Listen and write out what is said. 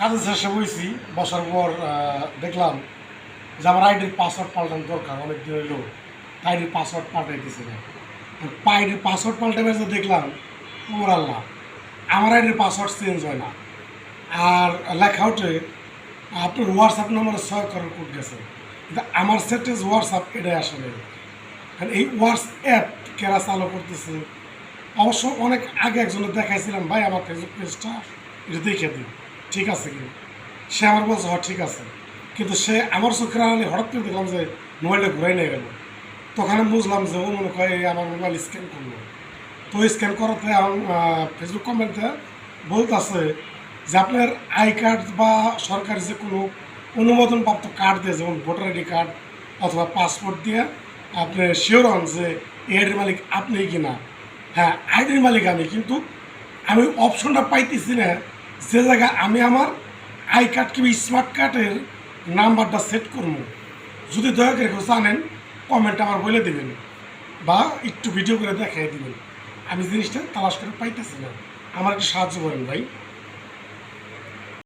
কাজের শেষে বইছি, বসার পর দেখলাম যে আমার আইডির পাসওয়ার্ড পাল্টানো দরকার, অনেক দিন হইলো আইডির পাসওয়ার্ড পাল্টাইতেছি না। আইডির পাসওয়ার্ড পাল্টাবে যে দেখলাম, ওমর আল্লাহ, আমার আইডির পাসওয়ার্ড চেঞ্জ হয় না। আর লেখা ওঠে আপনার হোয়াটসঅ্যাপ নম্বরে 6 করার কোড গেছে, কিন্তু আমার সেটেজ হোয়াটসঅ্যাপ এটাই আসলে। কারণ এই হোয়াটসঅ্যাপ কেরা চালু করতেছে, অবশ্য অনেক আগে একজনের দেখাইছিলাম, ভাই আমার ফেসবুক পেজটা এটা দেখে দিন, ঠিক আছে কি? সে আমার বলছে হ্যাঁ ঠিক আছে, কিন্তু সে আমার চোখের আড়ালে হঠাৎ করে দেখলাম যে মোবাইলটা ঘুরাই নিয়ে গেল। তখন আমি বুঝলাম যে ও মনে হয় আমার মোবাইল স্ক্যান করলো। তো স্ক্যান করাতে আমার ফেসবুক কমেন্টে বলতেছে যে আপনার আই কার্ড বা সরকারি যে কোনো অনুমোদনপ্রাপ্ত কার্ড দিয়ে, যেমন ভোটার আইডি কার্ড অথবা পাসপোর্ট দিয়ে আপনি শিওর হন যে এই আইডির মালিক আপনি কিনা। হ্যাঁ, আইডির মালিক আমি, কিন্তু আমি অপশনটা পাইতেছি না যে জায়গায় আমি আমার আই কার্ড কিংবা স্মার্ট কার্ডের নাম্বারটা সেট করবো। যদি দয়া করে কেউ জানেন, কমেন্ট আমার বলে দেবেন বা একটু ভিডিও করে দেখাই দেবেন। আমি জিনিসটা তালাশ করে পাইতেছি না, আমার একটু সাহায্য করেন ভাই।